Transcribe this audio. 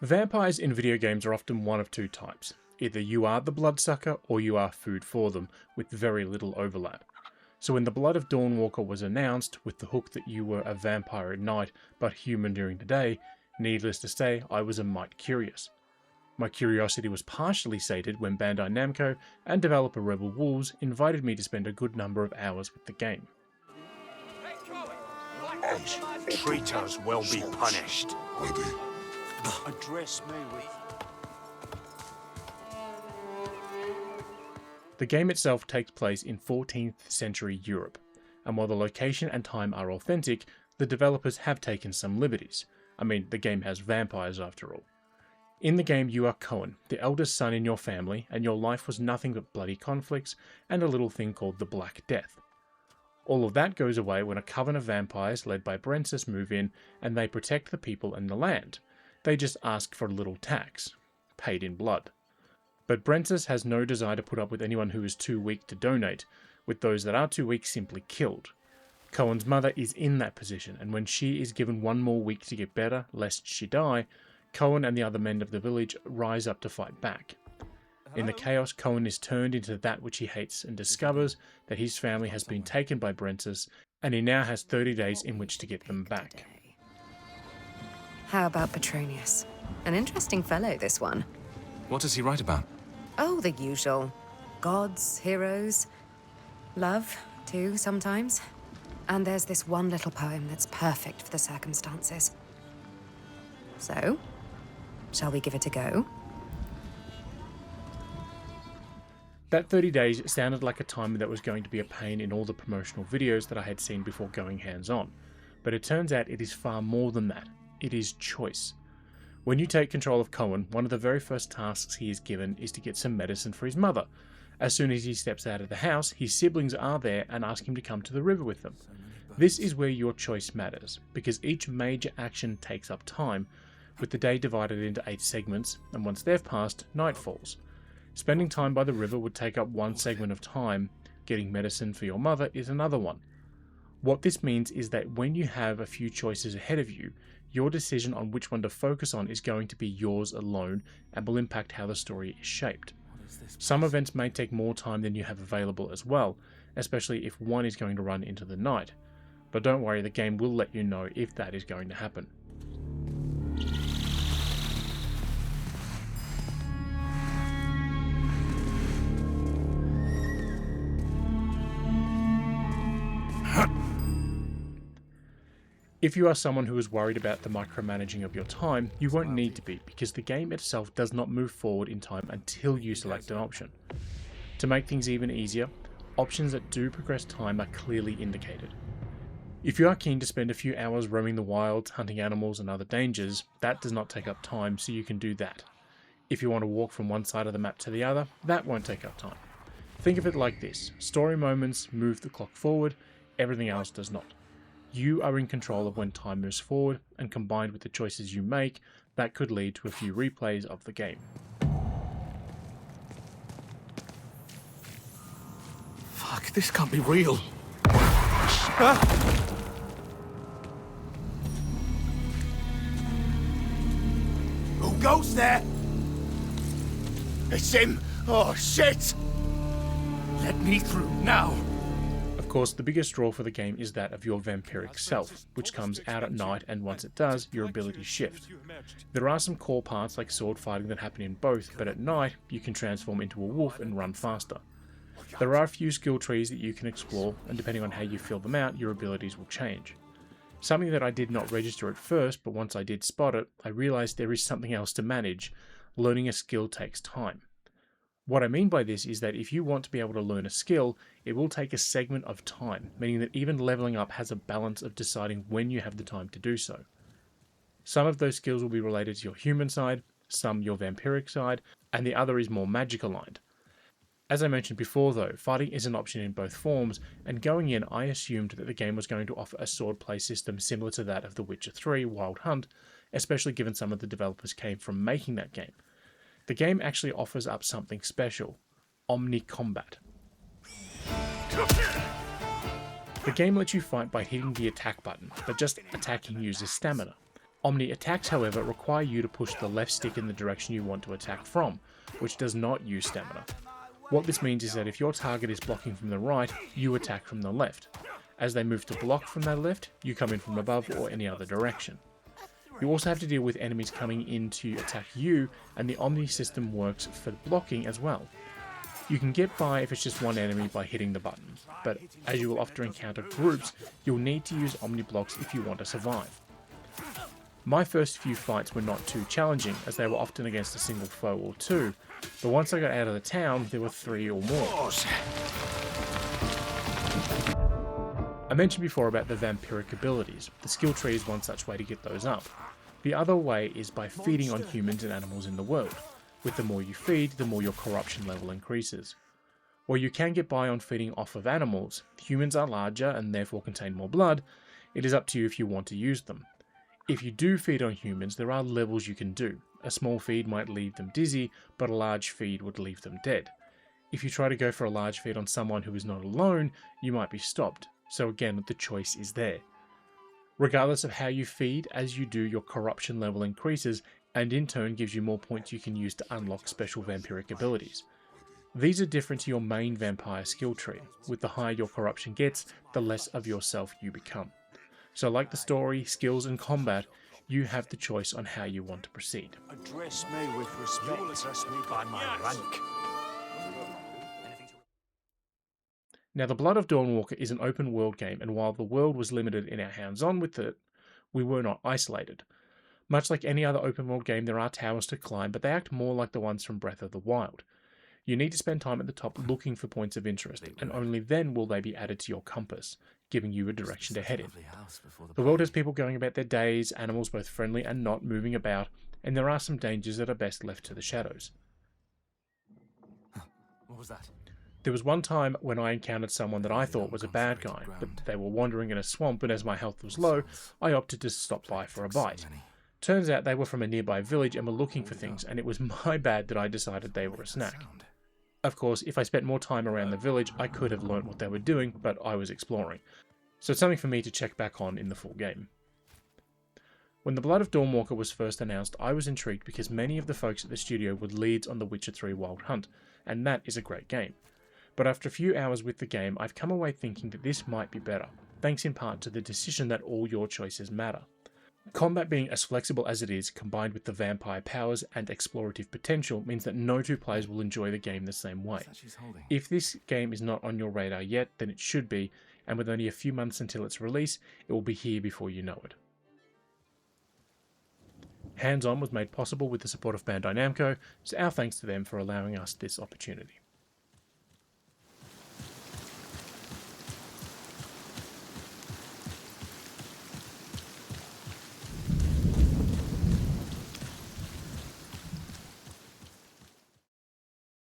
Vampires in video games are often one of two types. Either you are the bloodsucker or you are food for them, with very little overlap. So when the Blood of Dawnwalker was announced, with the hook that you were a vampire at night but human during the day, needless to say, I was a mite curious. My curiosity was partially sated when Bandai Namco and developer Rebel Wolves invited me to spend a good number of hours with the game. Traitors will be punished. Address me with. The game itself takes place in 14th century Europe, and while the location and time are authentic, the developers have taken some liberties. I mean, the game has vampires after all. In the game you are Cohen, the eldest son in your family, and your life was nothing but bloody conflicts and a little thing called the Black Death. All of that goes away when a coven of vampires led by Brensis move in and they protect the people and the land. They just ask for a little tax, paid in blood. But Brensis has no desire to put up with anyone who is too weak to donate, with those that are too weak simply killed. Cohen's mother is in that position, and when she is given one more week to get better, lest she die, Cohen and the other men of the village rise up to fight back. In the chaos, Cohen is turned into that which he hates and discovers that his family has been taken by Brensis, and he now has 30 days in which to get them back. How about Petronius? An interesting fellow, this one. What does he write about? Oh, the usual. Gods, heroes. Love, too, sometimes. And there's this one little poem that's perfect for the circumstances. So, shall we give it a go? That 30 days sounded like a time that was going to be a pain in all the promotional videos that I had seen before going hands-on, but it turns out it is far more than that. It is choice. When you take control of Cohen, one of the very first tasks he is given is to get some medicine for his mother. As soon as he steps out of the house, his siblings are there and ask him to come to the river with them. This is where your choice matters, because each major action takes up time, with the day divided into 8 segments, and once they've passed, night falls. Spending time by the river would take up one segment of time, getting medicine for your mother is another one. What this means is that when you have a few choices ahead of you, your decision on which one to focus on is going to be yours alone and will impact how the story is shaped. Some events may take more time than you have available as well, especially if one is going to run into the night. But don't worry, the game will let you know if that is going to happen. If you are someone who is worried about the micromanaging of your time, you won't need to be, because the game itself does not move forward in time until you select an option. To make things even easier, options that do progress time are clearly indicated. If you are keen to spend a few hours roaming the wilds, hunting animals and other dangers, that does not take up time, so you can do that. If you want to walk from one side of the map to the other, that won't take up time. Think of it like this: story moments move the clock forward, everything else does not. You are in control of when time moves forward, and combined with the choices you make, that could lead to a few replays of the game. Fuck, this can't be real. Who goes there? It's him! Oh, shit! Let me through now! Of course, the biggest draw for the game is that of your vampiric self, which comes out at night, and once it does, your abilities shift. There are some core parts like sword fighting that happen in both, but at night, you can transform into a wolf and run faster. There are a few skill trees that you can explore, and depending on how you fill them out, your abilities will change. Something that I did not register at first, but once I did spot it, I realised there is something else to manage. Learning a skill takes time. What I mean by this is that if you want to be able to learn a skill, it will take a segment of time, meaning that even leveling up has a balance of deciding when you have the time to do so. Some of those skills will be related to your human side, some your vampiric side, and the other is more magic aligned. As I mentioned before though, fighting is an option in both forms, and going in I assumed that the game was going to offer a sword play system similar to that of The Witcher 3 Wild Hunt, especially given some of the developers came from making that game. The game actually offers up something special: omni-combat. The game lets you fight by hitting the attack button, but just attacking uses stamina. Omni attacks, however, require you to push the left stick in the direction you want to attack from, which does not use stamina. What this means is that if your target is blocking from the right, you attack from the left. As they move to block from their left, you come in from above or any other direction. You also have to deal with enemies coming in to attack you, and the Omni system works for blocking as well. You can get by if it's just one enemy by hitting the button, but as you will often encounter groups, you'll need to use Omni blocks if you want to survive. My first few fights were not too challenging, as they were often against a single foe or two, but once I got out of the town, there were 3 or more. I mentioned before about the vampiric abilities. The skill tree is one such way to get those up. The other way is by feeding on humans and animals in the world. With the more you feed, the more your corruption level increases. While you can get by on feeding off of animals, humans are larger and therefore contain more blood. It is up to you if you want to use them. If you do feed on humans, there are levels you can do. A small feed might leave them dizzy, but a large feed would leave them dead. If you try to go for a large feed on someone who is not alone, you might be stopped. So again, the choice is there. Regardless of how you feed, as you do, your corruption level increases, and in turn gives you more points you can use to unlock special vampiric abilities. These are different to your main vampire skill tree. With the higher your corruption gets, the less of yourself you become. So like the story, skills and combat, you have the choice on how you want to proceed. Address me with respect. You will address me by my rank. Now, the Blood of Dawnwalker is an open world game, and while the world was limited in our hands-on with it, we were not isolated. Much like any other open world game, there are towers to climb, but they act more like the ones from Breath of the Wild. You need to spend time at the top looking for points of interest, and only then will they be added to your compass, giving you a direction to head in. The world has people going about their days, animals both friendly and not moving about, and there are some dangers that are best left to the shadows. What was that? There was one time when I encountered someone that I thought was a bad guy, but they were wandering in a swamp, and as my health was low, I opted to stop by for a bite. Turns out they were from a nearby village and were looking for things, and it was my bad that I decided they were a snack. Of course, if I spent more time around the village, I could have learnt what they were doing, but I was exploring. So it's something for me to check back on in the full game. When the Blood of Dawnwalker was first announced, I was intrigued because many of the folks at the studio were leads on The Witcher 3 Wild Hunt, and that is a great game. But after a few hours with the game, I've come away thinking that this might be better, thanks in part to the decision that all your choices matter. Combat being as flexible as it is, combined with the vampire powers and explorative potential, means that no two players will enjoy the game the same way. If this game is not on your radar yet, then it should be, and with only a few months until its release, it will be here before you know it. Hands On was made possible with the support of Bandai Namco, so our thanks to them for allowing us this opportunity.